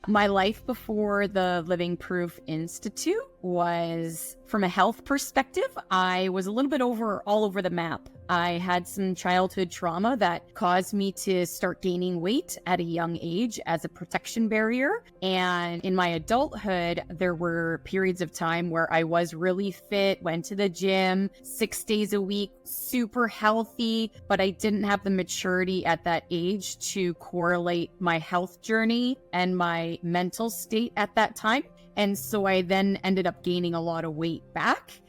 My life before the Living Proof Institute was, from a health perspective, I was a little bit all over the map. I had some childhood trauma that caused me to start gaining weight at a young age as a protection barrier. And in my adulthood, there were periods of time where I was really fit, went to the gym 6 days a week, super healthy, but I didn't have the maturity at that age to correlate my health journey and my mental state at that time. And so I then ended up gaining a lot of weight back.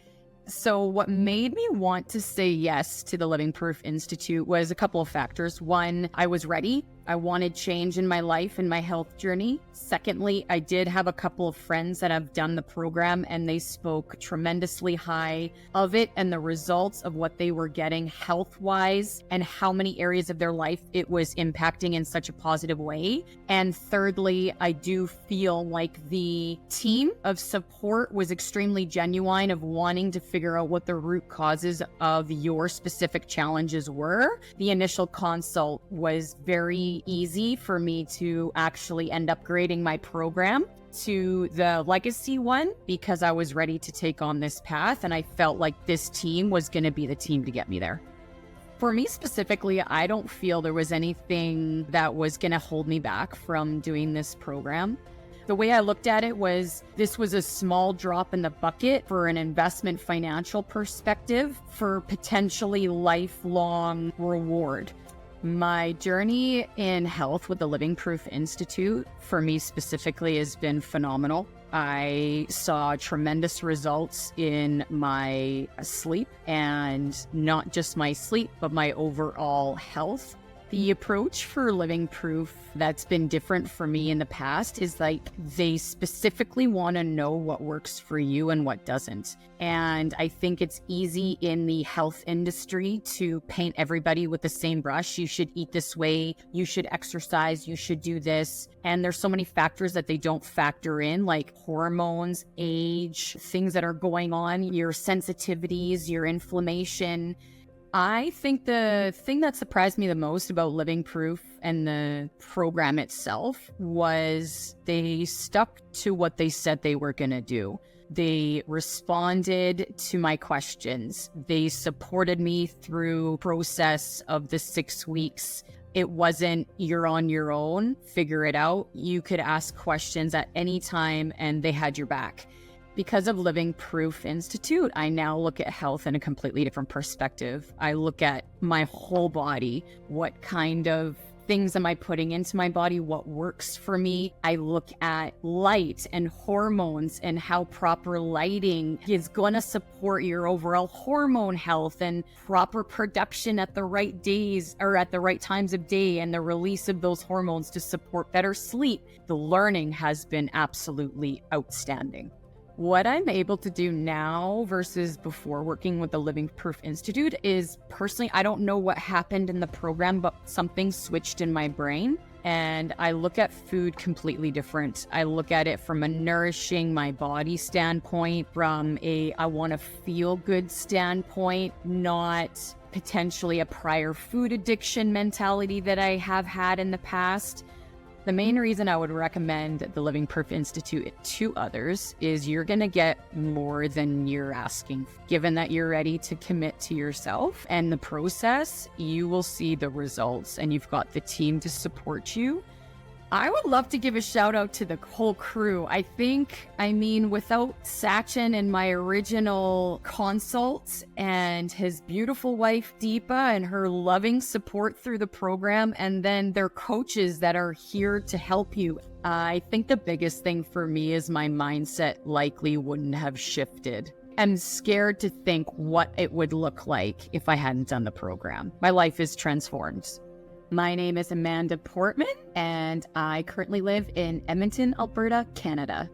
So what made me want to say yes to the Living Proof Institute was a couple of factors. One, I was ready. I wanted change in my life and my health journey. Secondly, I did have a couple of friends that have done the program and they spoke tremendously high of it and the results of what they were getting health-wise and how many areas of their life it was impacting in such a positive way. And thirdly, I do feel like the team of support was extremely genuine of wanting to figure out what the root causes of your specific challenges were. The initial consult was very easy for me to actually end up grading my program to the legacy one because I was ready to take on this path and I felt like this team was going to be the team to get me there. For me specifically, I don't feel there was anything that was going to hold me back from doing this program. The way I looked at it was this was a small drop in the bucket for an investment financial perspective for potentially lifelong reward. My journey in health with the Living Proof Institute, for me specifically, has been phenomenal. I saw tremendous results in my sleep, and not just my sleep, but my overall health. The approach for Living Proof that's been different for me in the past is like they specifically want to know what works for you and what doesn't. And I think it's easy in the health industry to paint everybody with the same brush. You should eat this way, you should exercise, you should do this. And there's so many factors that they don't factor in, like hormones, age, things that are going on, your sensitivities, your inflammation. I think the thing that surprised me the most about Living Proof and the program itself was they stuck to what they said they were going to do. They responded to my questions. They supported me through process of the 6 weeks. It wasn't you're on your own, figure it out. You could ask questions at any time and they had your back. Because of Living Proof Institute, I now look at health in a completely different perspective. I look at my whole body. What kind of things am I putting into my body? What works for me? I look at light and hormones and how proper lighting is going to support your overall hormone health and proper production at the right days or at the right times of day and the release of those hormones to support better sleep. The learning has been absolutely outstanding. What I'm able to do now versus before working with the Living Proof Institute is personally, I don't know what happened in the program, but something switched in my brain and I look at food completely different. I look at it from a nourishing my body standpoint, from a I want to feel good standpoint, not potentially a prior food addiction mentality that I have had in the past. The main reason I would recommend the Living Proof Institute to others is you're going to get more than you're asking. Given that you're ready to commit to yourself and the process, you will see the results and you've got the team to support you. I would love to give a shout out to the whole crew. Without Sachin and my original consult and his beautiful wife, Deepa, and her loving support through the program, and then their coaches that are here to help you. I think the biggest thing for me is my mindset likely wouldn't have shifted. I'm scared to think what it would look like if I hadn't done the program. My life is transformed. My name is Amanda Portmann, and I currently live in Edmonton, Alberta, Canada.